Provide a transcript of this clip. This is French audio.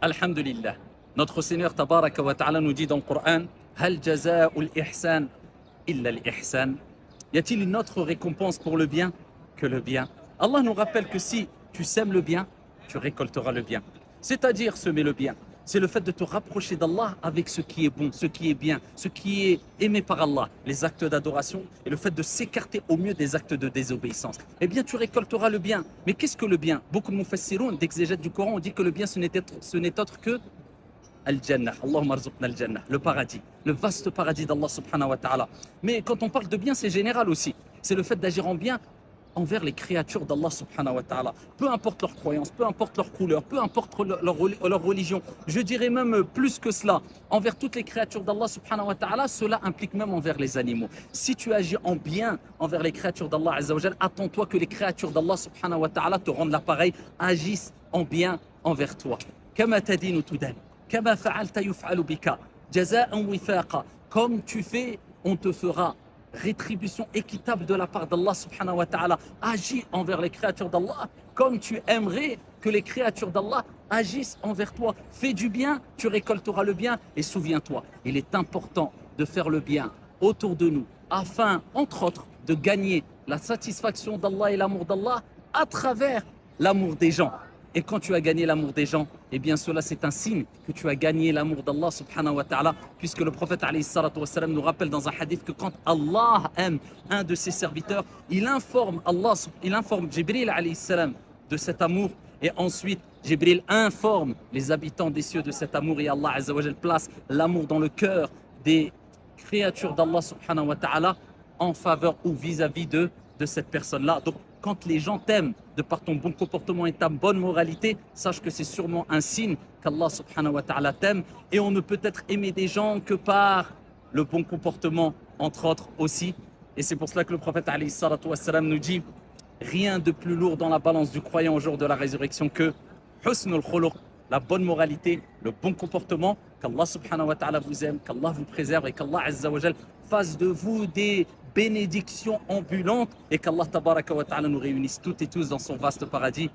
Alhamdulillah. Notre Seigneur Tabaraka wa Ta'ala nous dit dans le Coran, Hal jaza'ul ihsan illa l'ihsan. Y a-t-il une autre récompense pour le bien que le bien? Allah nous rappelle que si tu sèmes le bien, tu récolteras le bien. C'est-à-dire semer le bien. C'est le fait de te rapprocher d'Allah avec ce qui est bon, ce qui est bien, ce qui est aimé par Allah, les actes d'adoration et le fait de s'écarter au mieux des actes de désobéissance. Eh bien, tu récolteras le bien. Mais qu'est-ce que le bien? Beaucoup de mufassiroun, d'exégètes du Coran, ont dit que le bien, ce n'est autre que Al-Jannah, Allahumma arzuqna al-Jannah, le paradis, le vaste paradis d'Allah subhanahu wa ta'ala. Mais quand on parle de bien, c'est général aussi. C'est le fait d'agir en bien envers les créatures d'Allah subhanahu wa ta'ala. Peu importe leur croyance, peu importe leur couleur, peu importe leur religion. Je dirais même plus que cela. Envers toutes les créatures d'Allah subhanahu wa ta'ala, cela implique même envers les animaux. Si tu agis en bien envers les créatures d'Allah azza wa jal, attends-toi que les créatures d'Allah subhanahu wa ta'ala te rendent l'appareil, agissent en bien envers toi. Kama tadinu tudan. Kama fa'alta yuf'alu bika. Jaza'an wifaqa. Comme tu fais, on te fera. Rétribution équitable de la part d'Allah subhanahu wa ta'ala. Agis envers les créatures d'Allah comme tu aimerais que les créatures d'Allah agissent envers toi. Fais du bien, tu récolteras le bien. Et souviens-toi, il est important de faire le bien autour de nous afin, entre autres, de gagner la satisfaction d'Allah et l'amour d'Allah à travers l'amour des gens. Et quand tu as gagné l'amour des gens, eh bien cela c'est un signe que tu as gagné l'amour d'Allah subhanahu wa ta'ala, puisque le prophète alayhi salatu wa salam nous rappelle dans un hadith que quand Allah aime un de ses serviteurs, il informe Jibril alayhi salam de cet amour, et ensuite Jibril informe les habitants des cieux de cet amour, et Allah azza wa jal place l'amour dans le cœur des créatures d'Allah subhanahu wa ta'ala en faveur ou vis-à-vis de cette personne-là. Donc quand les gens t'aiment de par ton bon comportement et ta bonne moralité, sache que c'est sûrement un signe qu'Allah subhanahu wa ta'ala t'aime. Et on ne peut être aimé des gens que par le bon comportement, entre autres aussi. Et c'est pour cela que le prophète alayhi salatu wa salam nous dit rien de plus lourd dans la balance du croyant au jour de la résurrection que husnul khuluq, la bonne moralité, le bon comportement, qu'Allah subhanahu wa ta'ala vous aime, qu'Allah vous préserve et qu'Allah azza wa jal fasse de vous des bénédictions ambulantes et qu'Allah tabaraka wa ta'ala nous réunisse toutes et tous dans son vaste paradis.